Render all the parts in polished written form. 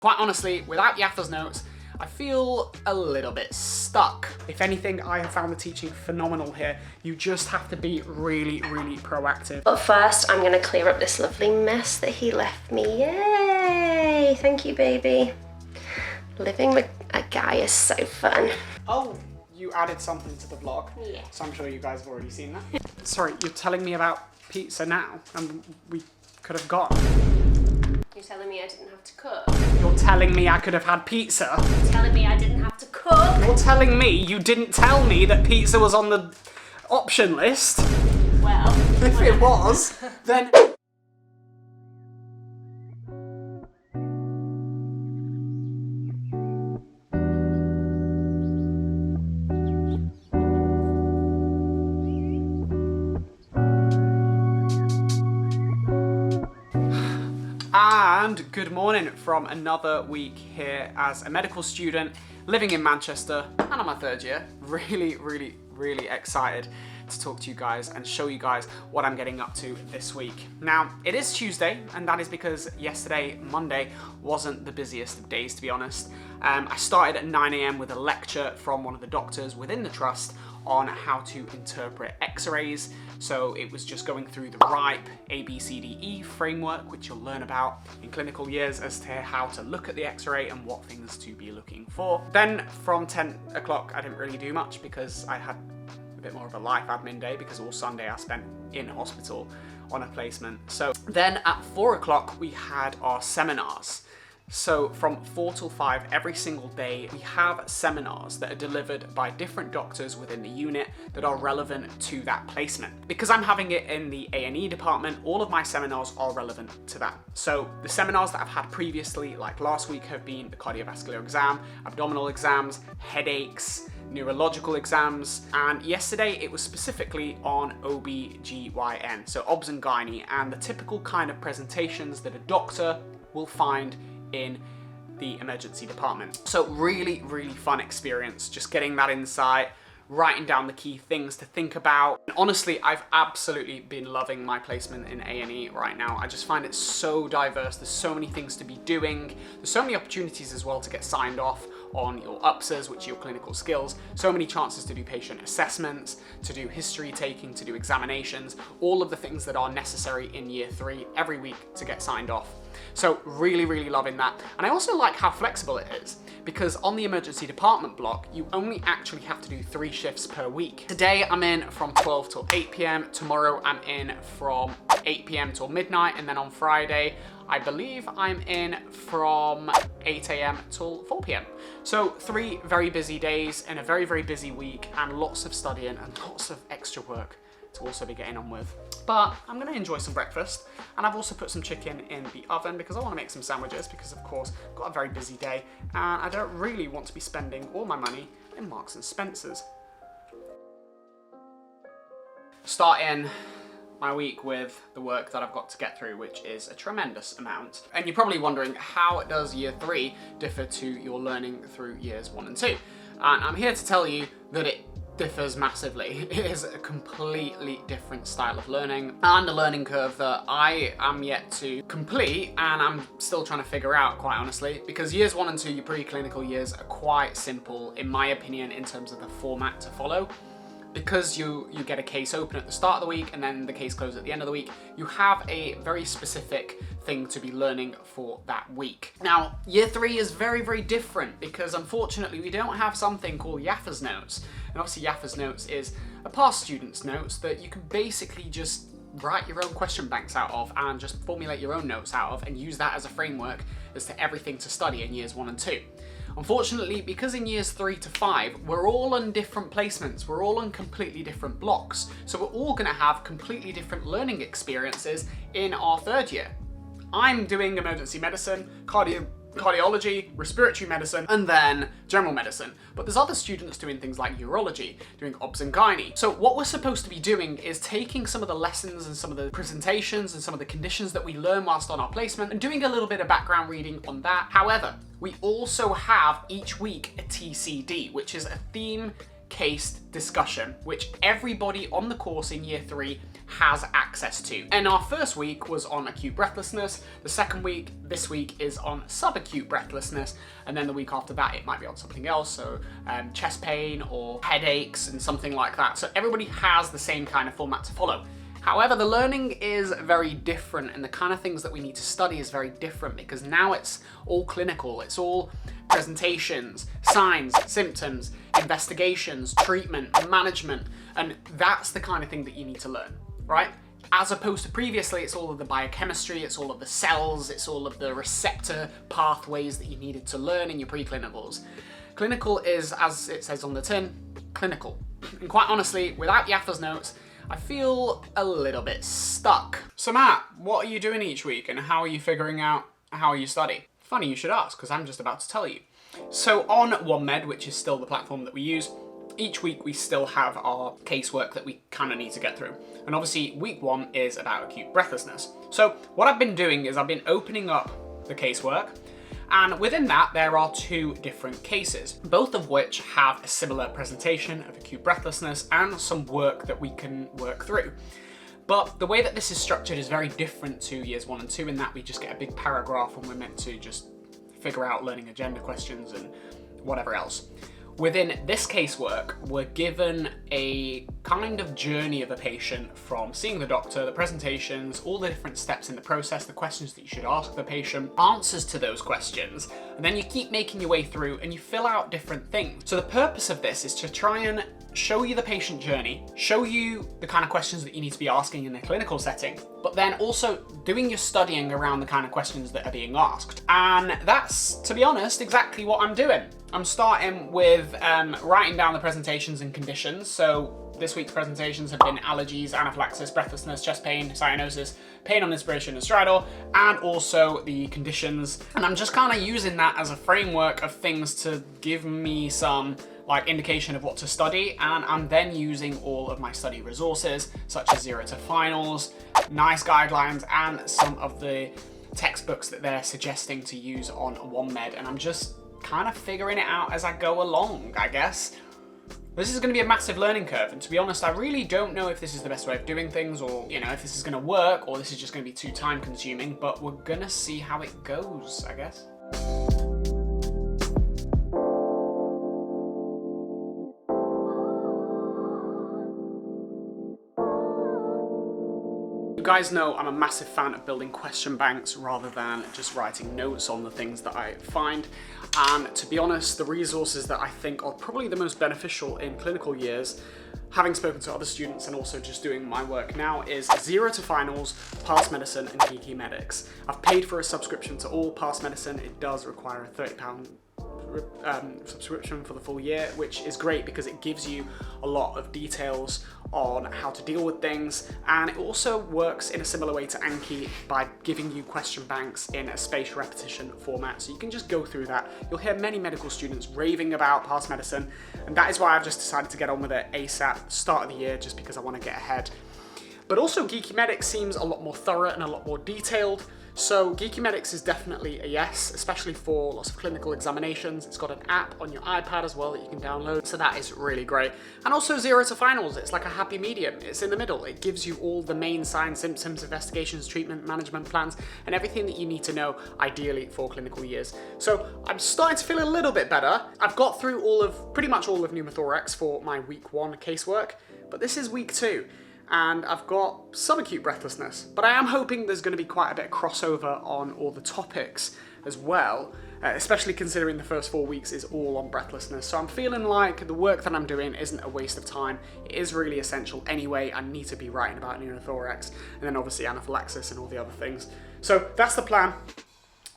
Quite honestly, without Yaffa's notes, I feel a little bit stuck. If anything, I have found the teaching phenomenal here. You just have to be really, really proactive. But first, I'm gonna clear up this lovely mess that he left me. Yay! Thank you, baby. Living with a guy is so fun. Oh, you added something to the vlog. Yeah. So I'm sure you guys have already seen that. Sorry, you're telling me about pizza now, and we could have gone. You're telling me I didn't have to cook? You're telling me I could have had pizza? You're telling me I didn't have to cook? You're telling me you didn't tell me that pizza was on the option list? Well, If it was, then... And good morning from another week here as a medical student living in Manchester and on my third year. Really excited to talk to you guys and show you guys what I'm getting up to this week. Now, it is Tuesday, and that is because yesterday, Monday, wasn't the busiest of days, to be honest. I started at 9 AM with a lecture from one of the doctors within the trust on how to interpret x-rays. So it was just going through the RIPE ABCDE framework, which you'll learn about in clinical years as to how to look at the x-ray and what things to be looking for. Then from 10 o'clock, I didn't really do much because I had a bit more of a life admin day because all Sunday I spent in hospital on a placement. So then at 4 o'clock, we had our seminars. So from 4 till 5 every single day, we have seminars that are delivered by different doctors within the unit that are relevant to that placement. Because I'm having it in the A&E department, all of my seminars are relevant to that. So the seminars that I've had previously, like last week, have been the cardiovascular exam, abdominal exams, headaches, neurological exams, and yesterday it was specifically on OB/GYN, so obs and gynae, and the typical kind of presentations that a doctor will find in the emergency department. So really fun experience, just getting that insight, writing down the key things to think about. And honestly, I've absolutely been loving my placement in A&E right now. I just find it so diverse. There's so many things to be doing. There's so many opportunities as well to get signed off on your UPSAs, which are your clinical skills. So many chances to do patient assessments, to do history taking, to do examinations, all of the things that are necessary in year 3 every week to get signed off. So really loving that. And I also like how flexible it is, because on the emergency department block, you only actually have to do 3 shifts per week. Today I'm in from 12 till 8 PM. Tomorrow I'm in from 8 PM till midnight. And then on Friday, I believe I'm in from 8 AM till 4 PM. So 3 very busy days and a very busy week, and lots of studying and lots of extra work to also be getting on with. But I'm gonna enjoy some breakfast, and I've also put some chicken in the oven because I wanna make some sandwiches because of course I've got a very busy day and I don't really want to be spending all my money in Marks and Spencer's. Starting my week with the work that I've got to get through, which is a tremendous amount. And you're probably wondering, how does year 3 differ to your learning through years 1 and 2? And I'm here to tell you that it differs massively. It is a completely different style of learning and a learning curve that I am yet to complete, and I'm still trying to figure out, quite honestly, because years 1 and 2, your pre-clinical years, are quite simple, in my opinion, in terms of the format to follow. Because you get a case open at the start of the week and then the case closed at the end of the week, you have a very specific thing to be learning for that week. Now, year 3 is very different because unfortunately we don't have something called Yaffa's notes. And obviously Yaffa's notes is a past student's notes that you can basically just write your own question banks out of and just formulate your own notes out of and use that as a framework as to everything to study in years 1 and 2. Unfortunately, because in years 3 to 5, we're all on different placements, we're all on completely different blocks, so we're all gonna have completely different learning experiences in our 3rd year. I'm doing emergency medicine, cardiology, respiratory medicine, and then general medicine. But there's other students doing things like urology, doing obs and gynae. So what we're supposed to be doing is taking some of the lessons and some of the presentations and some of the conditions that we learn whilst on our placement and doing a little bit of background reading on that. However, we also have each week a TCD, which is a theme case discussion, which everybody on the course in year 3 has access to. And our first week was on acute breathlessness. The second week, this week, is on subacute breathlessness. And then the week after that, it might be on something else. So chest pain or headaches and something like that. So everybody has the same kind of format to follow. However, the learning is very different, and the kind of things that we need to study is very different, because now it's all clinical. It's all presentations, signs, symptoms, investigations, treatment, management, and that's the kind of thing that you need to learn, right? As opposed to previously, it's all of the biochemistry, it's all of the cells, it's all of the receptor pathways that you needed to learn in your preclinicals. Clinical is, as it says on the tin, clinical. And quite honestly, without Yatha's notes, I feel a little bit stuck. So Matt, what are you doing each week, and how are you figuring out how you study? Funny you should ask, because I'm just about to tell you. So on OneMed, which is still the platform that we use, each week we still have our casework that we kind of need to get through. And obviously week 1 is about acute breathlessness. So what I've been doing is I've been opening up the casework, and within that there are 2 different cases, both of which have a similar presentation of acute breathlessness and some work that we can work through. But the way that this is structured is very different to years 1 and 2, in that we just get a big paragraph and we're meant to just figure out learning agenda questions and whatever else. Within this casework, we're given a kind of journey of a patient from seeing the doctor, the presentations, all the different steps in the process, the questions that you should ask the patient, answers to those questions, and then you keep making your way through and you fill out different things. So the purpose of this is to try and show you the patient journey, show you the kind of questions that you need to be asking in a clinical setting, but then also doing your studying around the kind of questions that are being asked. And that's, to be honest, exactly what I'm doing. I'm starting with writing down the presentations and conditions. So this week's presentations have been allergies, anaphylaxis, breathlessness, chest pain, cyanosis, pain on inspiration and stridor, and also the conditions. And I'm just kind of using that as a framework of things to give me some like indication of what to study, and I'm then using all of my study resources, such as Zero to Finals, NICE guidelines, and some of the textbooks that they're suggesting to use on OneMed, and I'm just kind of figuring it out as I go along, I guess. This is going to be a massive learning curve, and to be honest, I really don't know if this is the best way of doing things, or, you know, if this is going to work, or this is just going to be too time consuming, but we're going to see how it goes, I guess. You guys know I'm a massive fan of building question banks rather than just writing notes on the things that I find. And to be honest, the resources that I think are probably the most beneficial in clinical years, having spoken to other students and also just doing my work now, is Zero to Finals, Past Medicine, and Geeky Medics. I've paid for a subscription to all. Past Medicine, it does require a £30 subscription for the full year, which is great because it gives you a lot of details on how to deal with things, and it also works in a similar way to Anki by giving you question banks in a spaced repetition format, so you can just go through that. You'll hear many medical students raving about Past Medicine, and that is why I've just decided to get on with it ASAP, start of the year, just because I want to get ahead. But also Geeky Medics seems a lot more thorough and a lot more detailed. So Geeky Medics is definitely a yes, especially for lots of clinical examinations. It's got an app on your iPad as well that you can download, so that is really great. And also Zero to Finals, it's like a happy medium. It's in the middle. It gives you all the main signs, symptoms, investigations, treatment, management plans, and everything that you need to know, ideally for clinical years. So I'm starting to feel a little bit better. I've got through pretty much all of pneumothorax for my week 1 casework, but this is week 2. And I've got subacute breathlessness, but I am hoping there's going to be quite a bit of crossover on all the topics as well, especially considering the first 4 weeks is all on breathlessness. So I'm feeling like the work that I'm doing isn't a waste of time. It is really essential anyway. I need to be writing about pneumothorax, and then obviously anaphylaxis and all the other things. So that's the plan.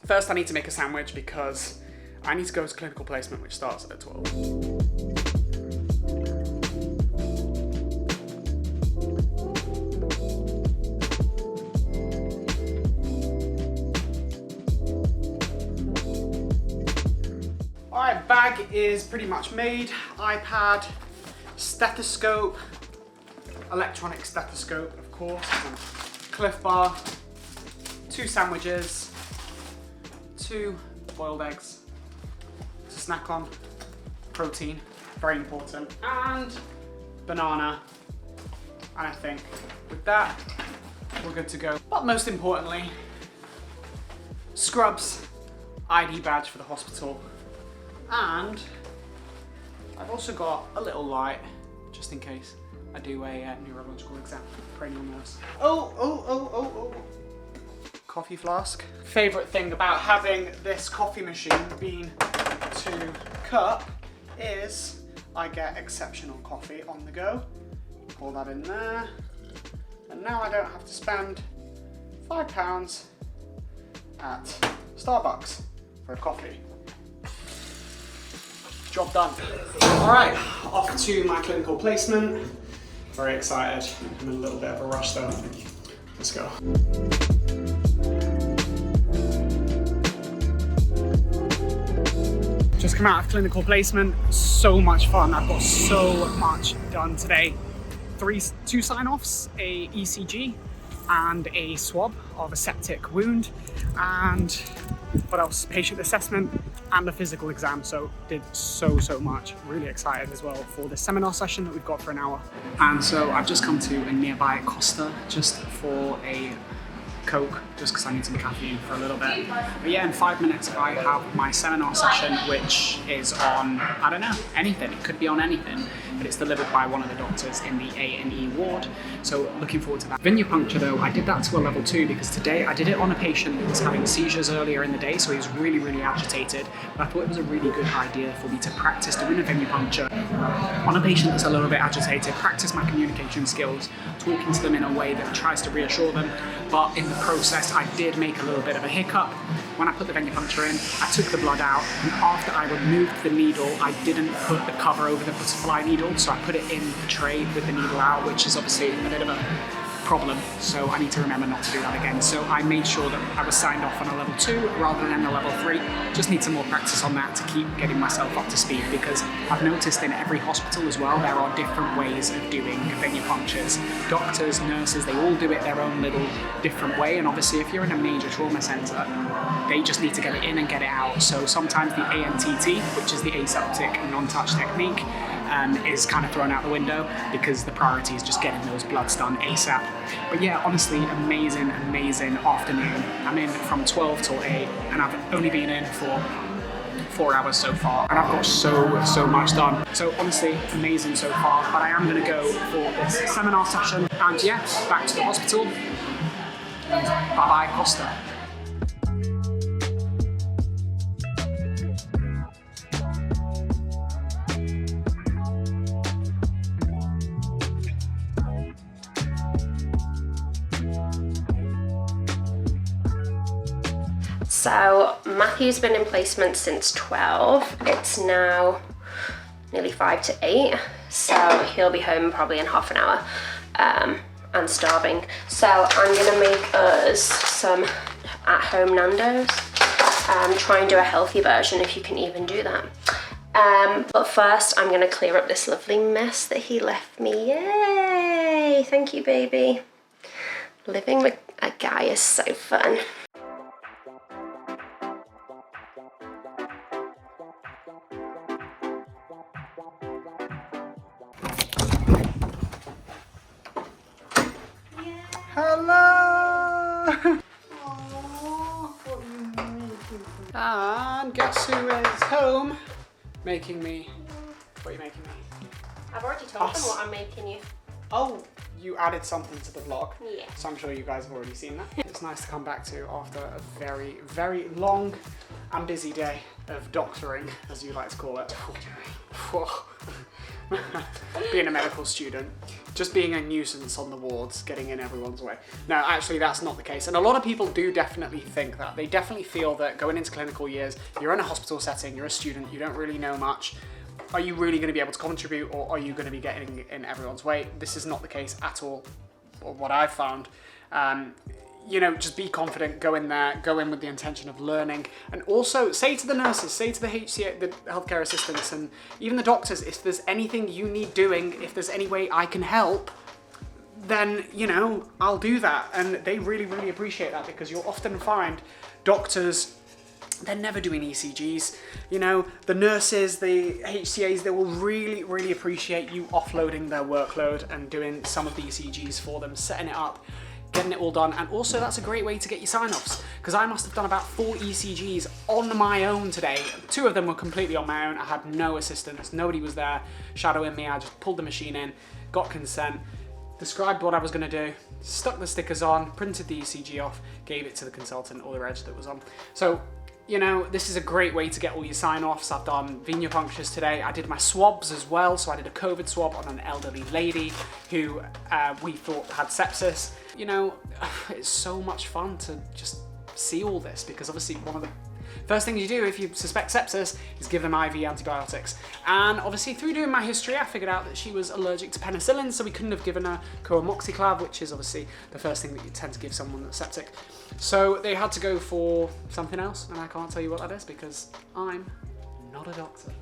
First I need to make a sandwich because I need to go to clinical placement, which starts at 12. Alright, bag is pretty much made. iPad, stethoscope, electronic stethoscope, of course, and Cliff Bar, 2 sandwiches, 2 boiled eggs to snack on, protein, very important. And banana. And I think with that, we're good to go. But most importantly, scrubs, ID badge for the hospital, and I've also got a little light, just in case I do a neurological exam, cranial nerves. Oh. Coffee flask. Favorite thing about having this coffee machine being to cup is I get exceptional coffee on the go. Pour that in there. And now I don't have to spend £5 at Starbucks for a coffee. Job done. All right, off to my clinical placement. Very excited. I'm in a little bit of a rush though. Let's go. Just come out of clinical placement. So much fun. I've got so much done today. Two sign-offs, a ECG and a swab of a septic wound, and what else? Patient assessment and a physical exam. So did so much. Really excited as well for the seminar session that we've got for an hour. And so I've just come to a nearby Costa just for a Coke, just because I need some caffeine for a little bit. But yeah, in 5 minutes I have my seminar session, which is on, I don't know, anything. It could be on anything, but it's delivered by one of the doctors in the A&E ward. So looking forward to that. Venipuncture though, I did that to a level 2 because today I did it on a patient who was having seizures earlier in the day, so he was really agitated. But I thought it was a really good idea for me to practice doing a venipuncture on a patient that's a little bit agitated, practice my communication skills, talking to them in a way that tries to reassure them. But in the process, I did make a little bit of a hiccup. When I put the venipuncture in, I took the blood out, and after I removed the needle, I didn't put the cover over the butterfly needle, so I put it in the tray with the needle out, which is obviously a bit of a problem, so I need to remember not to do that again. So I made sure that I was signed off on a level 2 rather than a level 3. Just need some more practice on that to keep getting myself up to speed, because I've noticed in every hospital as well, there are different ways of doing venipunctures. Doctors, nurses, they all do it their own little different way, and obviously if you're in a major trauma centre, they just need to get it in and get it out. So sometimes the ANTT, which is the aseptic non-touch technique, is kind of thrown out the window because the priority is just getting those bloods done ASAP. But yeah, honestly, amazing afternoon. I'm in from 12 till 8, and I've only been in for 4 hours so far, and I've got so much done. So honestly, amazing so far, but I am gonna go for this seminar session, and yeah, back to the hospital. Bye-bye, Costa. So Matthew's been in placement since 12. It's now nearly 5 to 8. So he'll be home probably in half an hour and starving. So I'm gonna make us some at-home Nando's. Try and do a healthy version if you can even do that. But first I'm gonna clear up this lovely mess that he left me. Yay! Thank you, baby. Living with a guy is so fun. Hello! And guess who is home making me? What are you making me? I've already told them what I'm making you. Oh, you added something to the vlog. Yeah. So I'm sure you guys have already seen that. It's nice to come back to after a very long and busy day of doctoring, as you like to call it. Being a medical student, just being a nuisance on the wards, getting in everyone's way. No, actually that's not the case. And a lot of people do definitely think that. They definitely feel that going into clinical years, you're in a hospital setting, you're a student, you don't really know much. Are you really going to be able to contribute, or are you going to be getting in everyone's way? This is not the case at all, or what I've found. You know, just be confident, go in there, go in with the intention of learning, and also say to the nurses, say to the HCA, the healthcare assistants, and even the doctors, if there's anything you need doing, if there's any way I can help, then, you know, I'll do that. And they really appreciate that, because you'll often find doctors they're never doing ECGs. You know, the nurses, the HCAs, they will really, really appreciate you offloading their workload and doing some of the ECGs for them, setting it up, getting it all done. And also that's a great way to get your sign-offs, because I must have done about 4 ECGs on my own today. 2 of them were completely on my own. I had no assistance, nobody was there shadowing me. I just pulled the machine in, got consent, described what I was going to do, stuck the stickers on, printed the ECG off, gave it to the consultant or the reg that was on. So, you know, this is a great way to get all your sign-offs. I've done venipunctures today. I did my swabs as well. So I did a COVID swab on an elderly lady who we thought had sepsis. You know, it's so much fun to just see all this, because obviously one of the first things you do if you suspect sepsis is give them IV antibiotics. And obviously through doing my history, I figured out that she was allergic to penicillin, so we couldn't have given her coamoxiclav, which is obviously the first thing that you tend to give someone that's septic. So they had to go for something else, and I can't tell you what that is because I'm not a doctor.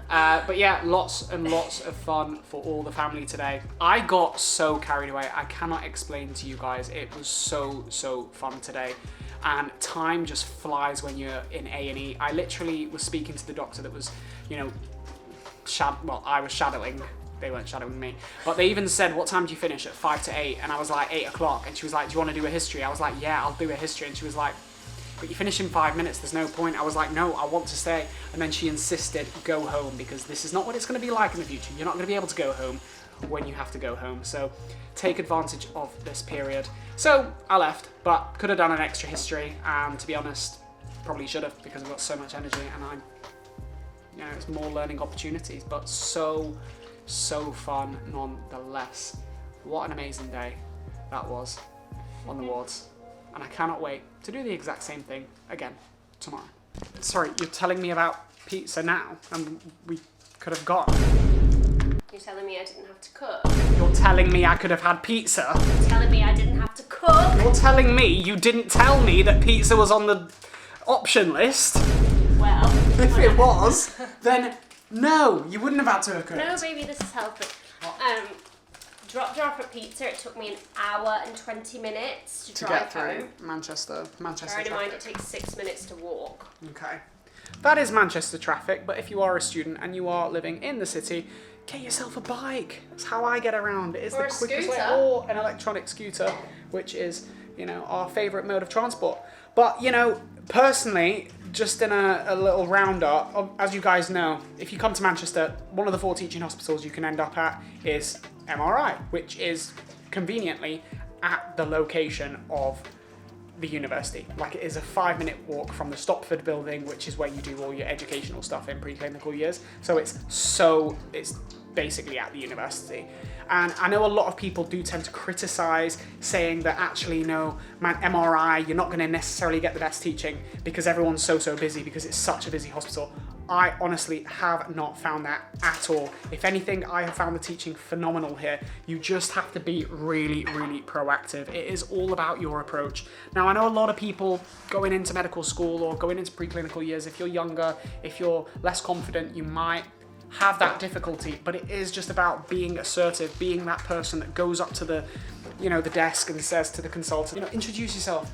But yeah, lots and lots of fun for all the family today. I got so carried away. I cannot explain to you guys. It was so fun today. And time just flies when you're in A&E. I literally was speaking to the doctor that was, you know, I was shadowing. They weren't shadowing me. But they even said, what time do you finish? At 5 to 8. And I was like, 8 o'clock. And she was like, do you want to do a history? I was like, yeah, I'll do a history. And she was like, but you finish in 5 minutes, there's no point. I was like, no, I want to stay. And then she insisted, go home, because this is not what it's going to be like in the future. You're not going to be able to go home when you have to go home. So take advantage of this period. So I left, but could have done an extra history. And to be honest, probably should have, because I've got so much energy and you know, it's more learning opportunities, but so fun nonetheless. What an amazing day that was on the wards. And I cannot wait to do the exact same thing again tomorrow. Sorry, you're telling me about pizza now, and we could have gone. You're telling me I didn't have to cook? You're telling me I could have had pizza? You're telling me I didn't have to cook? You're telling me you didn't tell me that pizza was on the option list? Well, if it was, then no, you wouldn't have had to have cooked. No, baby, this is healthy. Dropped her off at pizza. It took me 1 hour and 20 minutes to drive get through home. Manchester Bearing in mind, it takes 6 minutes to walk. Okay. That is Manchester traffic, but if you are a student and you are living in the city, get yourself a bike. That's how I get around. It is Or the a quickest way. scooter. Or an electronic scooter, which is, you know, our favourite mode of transport. But, you know, personally, just in a little roundup, as you guys know, if you come to Manchester, one of the 4 teaching hospitals you can end up at is MRI, which is conveniently at the location of the university. Like, it is a 5-minute walk from the Stopford building, which is where you do all your educational stuff in preclinical years. So it's basically at the university. And I know a lot of people do tend to criticize, saying that actually, no, man, MRI, you're not going to necessarily get the best teaching because everyone's so busy, because it's such a busy hospital. I honestly have not found that at all. If anything, I have found the teaching phenomenal here. You just have to be really proactive. It is all about your approach. Now, I know a lot of people going into medical school or going into preclinical years, if you're younger, if you're less confident, you might have that difficulty, but it is just about being assertive, being that person that goes up to the, you know, the desk and says to the consultant, you know, introduce yourself.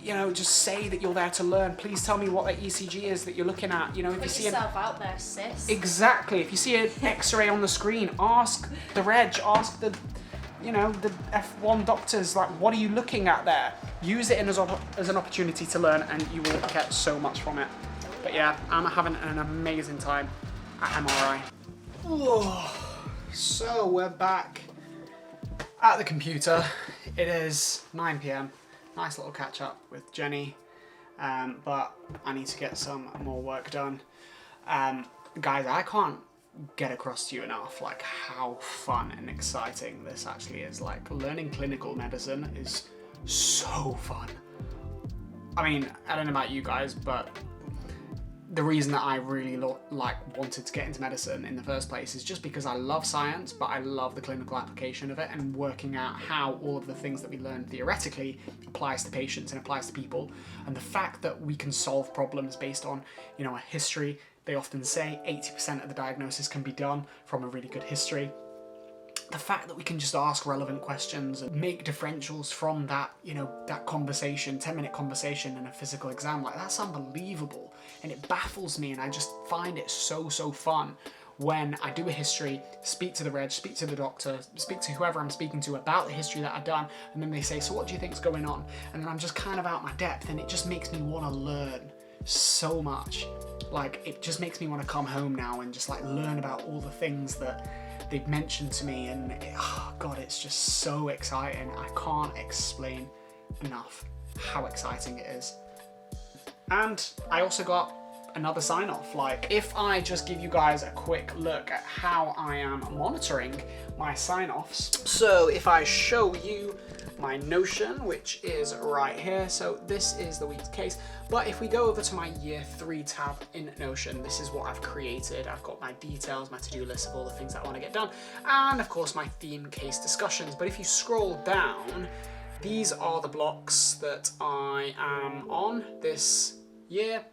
You know, just say that you're there to learn. Please tell me what that ECG is that you're looking at. You know, if you see yourself out there, sis. Exactly. If you see an X-ray on the screen, ask the reg, ask the, you know, the F1 doctors, like, what are you looking at there? Use it as an opportunity to learn, and you will get so much from it. But yeah, I'm having an amazing time at MRI. Oh, so we're back at the computer. It is 9 p.m. Nice little catch up with Jenny, but I need to get some more work done. Guys, I can't get across to you enough like how fun and exciting this actually is. Like, learning clinical medicine is so fun. I mean, I don't know about you guys, but the reason that I really wanted to get into medicine in the first place is just because I love science, but I love the clinical application of it and working out how all of the things that we learn theoretically applies to patients and applies to people. And the fact that we can solve problems based on, you know, a history. They often say 80% of the diagnosis can be done from a really good history. the fact that we can just ask relevant questions and make differentials from that, you know, that conversation, 10-minute conversation in a physical exam, like that's unbelievable. And it baffles me, and I just find it so fun when I do a history, speak to the reg, speak to the doctor, speak to whoever I'm speaking to about the history that I've done, and then they say, so what do you think's going on? And then I'm just kind of out my depth, and it just makes me want to learn so much. Like, it just makes me want to come home now and just like learn about all the things that they've mentioned to me, and oh God, it's just so exciting. I can't explain enough how exciting it is. And I also got another sign off. Like, if I just give you guys a quick look at how I am monitoring my sign offs. So if I show you my Notion, which is right here, so this is the week's case, but if we go over to my year 3 tab in Notion, this is what I've created. I've got my details, my to-do list of all the things that I want to get done, and of course my theme case discussions. But if you scroll down, these are the blocks that I am on this year.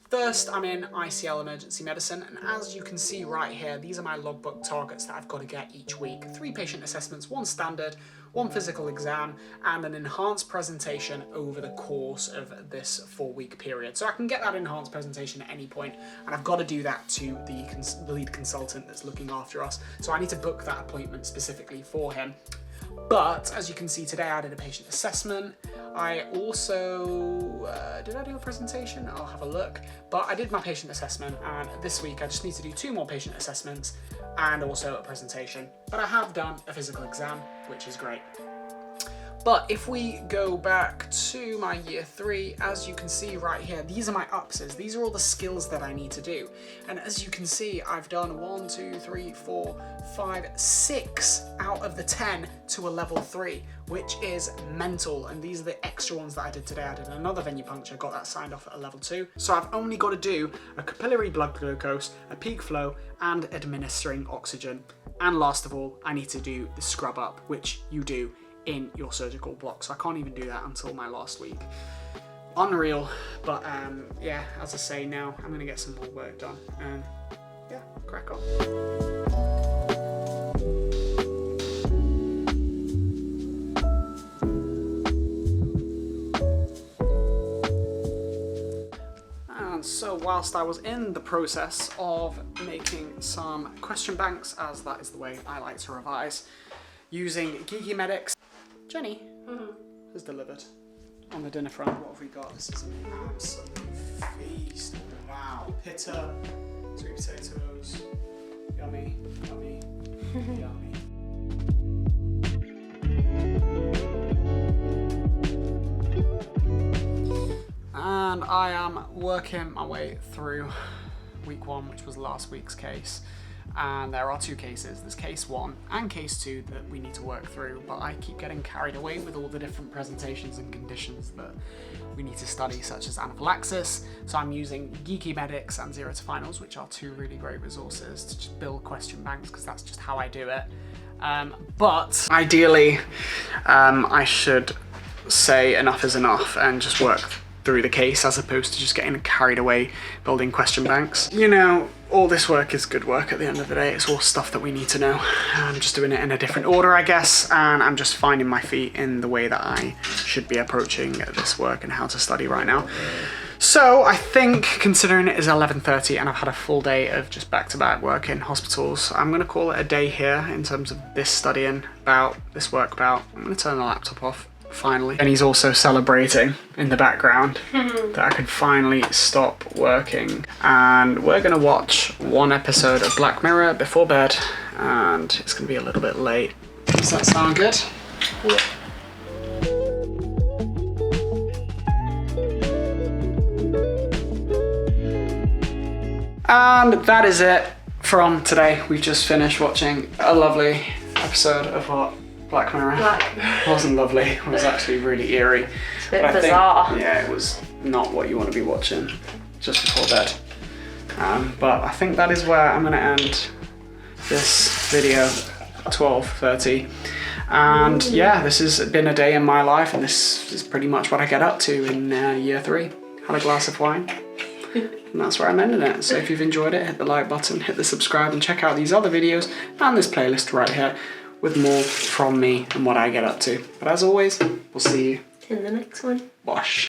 First, I'm in ICL emergency medicine, and as you can see right here, these are my logbook targets that I've got to get each week. 3 patient assessments, 1 standard, 1 physical exam, and an enhanced presentation over the course of this 4-week period. So I can get that enhanced presentation at any point, and I've got to do that to the lead consultant that's looking after us. So I need to book that appointment specifically for him. But as you can see today, I did a patient assessment. I also, did I do a presentation? I'll have a look. But I did my patient assessment, and this week I just need to do 2 more patient assessments and also a presentation. But I have done a physical exam, which is great. But if we go back to my year 3, as you can see right here, these are my UPSs. These are all the skills that I need to do. And as you can see, I've done 1, 2, 3, 4, 5, 6 out of the 10 to a level 3, which is mental. And these are the extra ones that I did today. I did another venipuncture, got that signed off at a level 2. So I've only got to do a capillary blood glucose, a peak flow, and administering oxygen. And last of all, I need to do the scrub up, which you do in your surgical block. So I can't even do that until my last week. Unreal, but yeah, as I say, now I'm gonna get some more work done and yeah, crack on. And so whilst I was in the process of making some question banks, as that is the way I like to revise, using Geeky Medics, Jenny has delivered on the dinner front. What have we got? This is an absolute feast. Wow. Pitta, sweet potatoes, yummy, yummy, yummy. And I am working my way through week 1, which was last week's case. And there are 2 cases. There's case 1 and case 2 that we need to work through, but I keep getting carried away with all the different presentations and conditions that we need to study, such as anaphylaxis. So I'm using Geeky Medics and Zero to Finals, which are 2 really great resources to just build question banks, because that's just how I do it. But ideally, I should say enough is enough and just work through the case, as opposed to just getting carried away building question banks. You know, all this work is good work at the end of the day. It's all stuff that we need to know. I'm just doing it in a different order, I guess, and I'm just finding my feet in the way that I should be approaching this work and how to study right now. So I think, considering it is 11:30 and I've had a full day of just back-to-back work in hospitals, I'm gonna call it a day here in terms of this studying bout, this work bout. I'm gonna turn the laptop off. Finally. And he's also celebrating in the background that I can finally stop working. And we're gonna watch 1 episode of Black Mirror before bed, and it's gonna be a little bit late. Does that sound good? Yeah. And that is it from today. We've just finished watching a lovely episode of what? Black Mirror. It wasn't lovely. It was actually really eerie. It's a bit bizarre. Yeah, it was not what you want to be watching just before bed. But I think that is where I'm going to end this video, 12:30. And yeah, this has been a day in my life, and this is pretty much what I get up to in year 3. Had a glass of wine. And that's where I'm ending it. So if you've enjoyed it, hit the like button, hit the subscribe, and check out these other videos and this playlist right here with more from me and what I get up to. But as always, we'll see you in the next one. Wash.